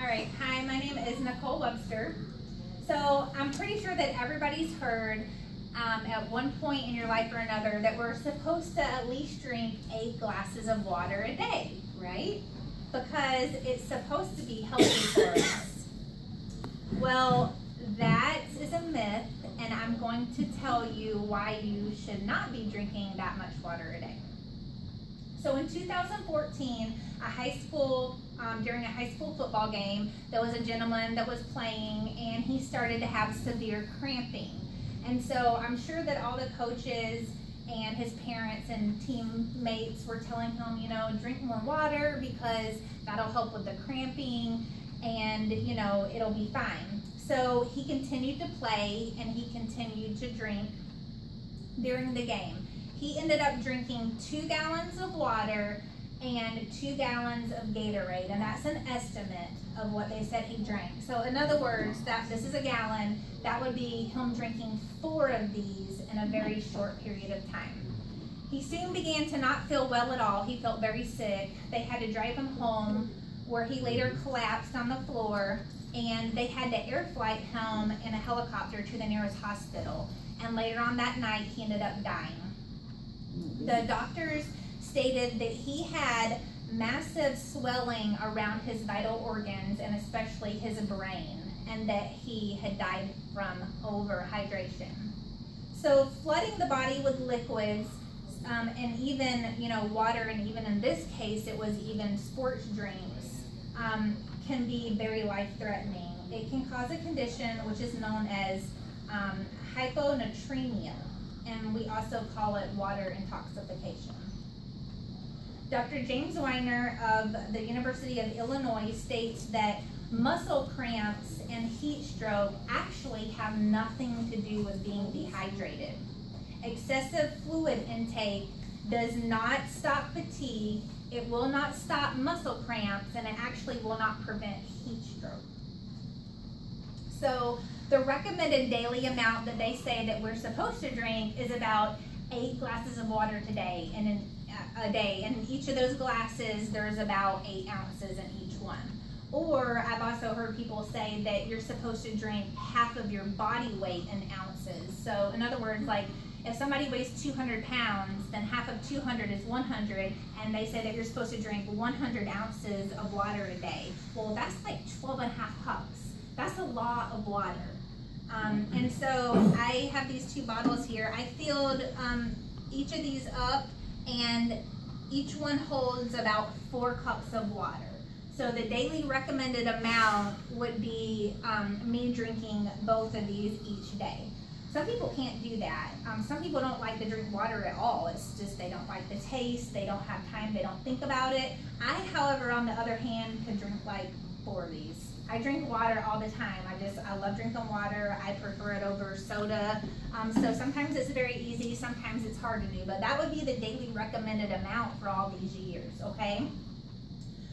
All right, hi, my name is Nicole Webster. So I'm pretty sure that everybody's heard at one point in your life or another that we're supposed to at least drink 8 glasses of water a day, right? Because it's supposed to be healthy for us. Well, that is a myth, and I'm going to tell you why you should not be drinking that much water a day. So in 2014, during a high school football game, there was a gentleman that was playing, and he started to have severe cramping. And so I'm sure that all the coaches and his parents and teammates were telling him, you know, drink more water because that'll help with the cramping and, you know, it'll be fine. So he continued to play and he continued to drink during the game. He ended up drinking 2 gallons of water and 2 gallons of Gatorade, and that's an estimate of what they said he drank. So in other words, this is a gallon, that would be him drinking 4 of these in a very short period of time. He soon began to not feel well at all. He felt very sick. They had to drive him home, where he later collapsed on the floor, and they had to air flight him in a helicopter to the nearest hospital. And later on that night, he ended up dying. The doctors stated that he had massive swelling around his vital organs and especially his brain, and that he had died from overhydration. So flooding the body with liquids and even, you know, water, and even in this case it was even sports drinks, can be very life-threatening. It can cause a condition which is known as hyponatremia, and we also call it water intoxication. Dr. James Weiner of the University of Illinois states that muscle cramps and heat stroke actually have nothing to do with being dehydrated. Excessive fluid intake does not stop fatigue, it will not stop muscle cramps, and it actually will not prevent heat stroke. So the recommended daily amount that they say that we're supposed to drink is about 8 glasses of water today, and in each of those glasses there's about 8 ounces in each one. Or I've also heard people say that you're supposed to drink half of your body weight in ounces. So in other words, like if somebody weighs 200 pounds, then half of 200 is 100, and they say that you're supposed to drink 100 ounces of water a day. Well, that's like 12 and a half cups. That's a lot of water. And so I have these 2 bottles here. I filled each of these up, and each one holds about 4 cups of water. So the daily recommended amount would be me drinking both of these each day. Some people can't do that. Some people don't like to drink water at all. It's just they don't like the taste, they don't have time, they don't think about it. I, however, on the other hand, could drink like 4 of these. I drink water all the time. I love drinking water. I prefer it over soda. So sometimes it's very easy, sometimes it's hard to do, but that would be the daily recommended amount for all these years, okay?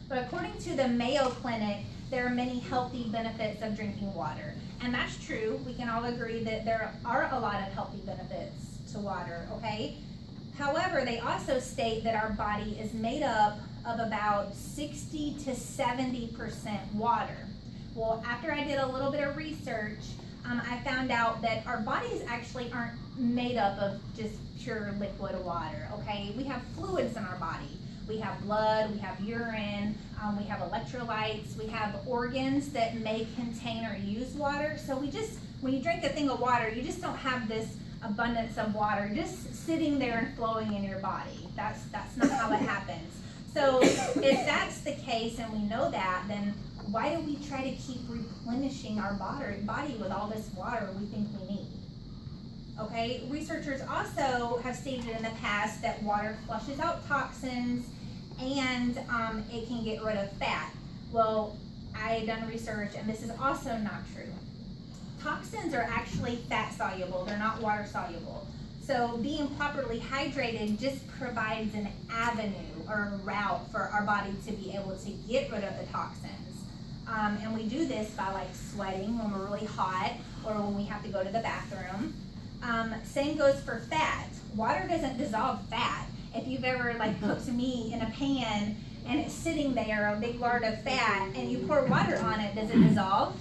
But according to the Mayo Clinic, there are many healthy benefits of drinking water. And that's true. We can all agree that there are a lot of healthy benefits to water, okay? However, they also state that our body is made up of about 60 to 70% water. Well, after I did a little bit of research, I found out that our bodies actually aren't made up of just pure liquid water, okay? We have fluids in our body. We have blood, we have urine, we have electrolytes, we have organs that may contain or use water. So when you drink a thing of water, you just don't have this abundance of water just sitting there and flowing in your body. That's not how it happens. So if that's the case and we know that, then why do we try to keep replenishing our body with all this water we think we need? Okay, researchers also have stated in the past that water flushes out toxins and it can get rid of fat. Well, I done research and this is also not true. Toxins are actually fat soluble, they're not water soluble. So being properly hydrated just provides an avenue or a route for our body to be able to get rid of the toxins. And we do this by like sweating when we're really hot or when we have to go to the bathroom. Same goes for fat. Water doesn't dissolve fat. If you've ever like cooked meat in a pan and it's sitting there, a big lard of fat, and you pour water on it, does it dissolve?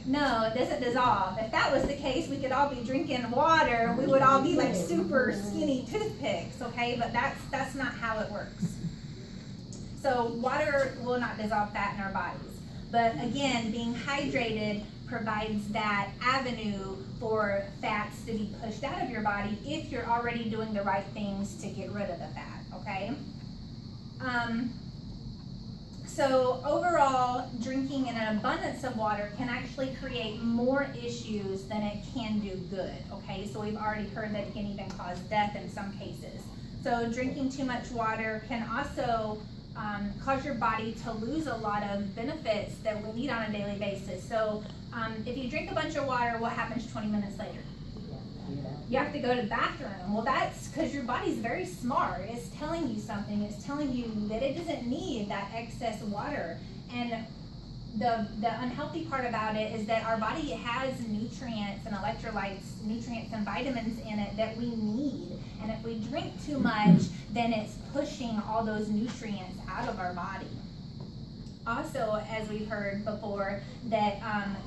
No, it doesn't dissolve. If that was the case, we could all be drinking water. We would all be like super skinny toothpicks, okay? But that's not how it works. So water will not dissolve fat in our bodies. But again, being hydrated provides that avenue for fats to be pushed out of your body if you're already doing the right things to get rid of the fat, okay? So overall, drinking an abundance of water can actually create more issues than it can do good, okay? So we've already heard that it can even cause death in some cases. So drinking too much water can also cause your body to lose a lot of benefits that we need on a daily basis. So if you drink a bunch of water, what happens 20 minutes later? You have to go to the bathroom. Well, that's because your body's very smart. It's telling you something. It's telling you that it doesn't need that excess water. And the unhealthy part about it is that our body has nutrients and electrolytes, nutrients and vitamins in it that we need. And if we drink too much, then it's pushing all those nutrients out of our body. Also, as we've heard before, that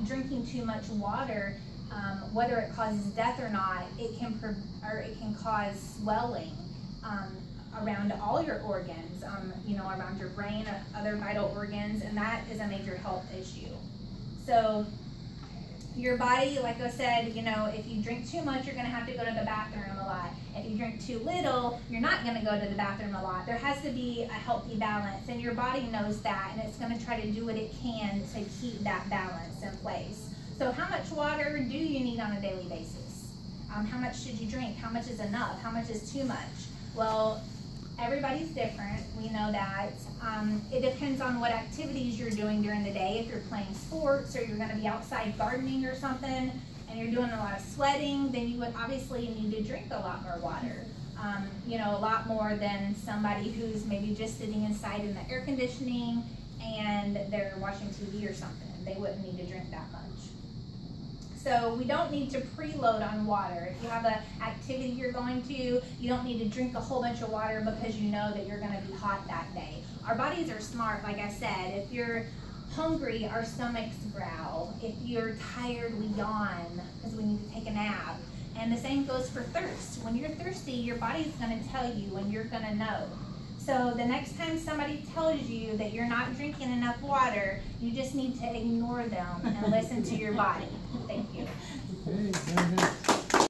drinking too much water, whether it causes death or not, it can cause swelling around all your organs, around your brain, other vital organs, and that is a major health issue. So your body, like I said, if you drink too much, you're going to have to go to the bathroom a lot. If you drink too little, you're not going to go to the bathroom a lot. There has to be a healthy balance, and your body knows that, and it's going to try to do what it can to keep that balance in place. So how much water do you need on a daily basis? How much should you drink? How much is enough? How much is too much? Well, everybody's different. We know that. It depends on what activities you're doing during the day. If you're playing sports or you're going to be outside gardening or something and you're doing a lot of sweating, then you would obviously need to drink a lot more water. A lot more than somebody who's maybe just sitting inside in the air conditioning and they're watching TV or something. They wouldn't need to drink that much. So we don't need to preload on water. If you have an activity you're going to, you don't need to drink a whole bunch of water because you know that you're going to be hot that day. Our bodies are smart, like I said. If you're hungry, our stomachs growl. If you're tired, we yawn because we need to take a nap. And the same goes for thirst. When you're thirsty, your body's going to tell you and you're going to know. So the next time somebody tells you that you're not drinking enough water, you just need to ignore them and listen to your body. Thank you.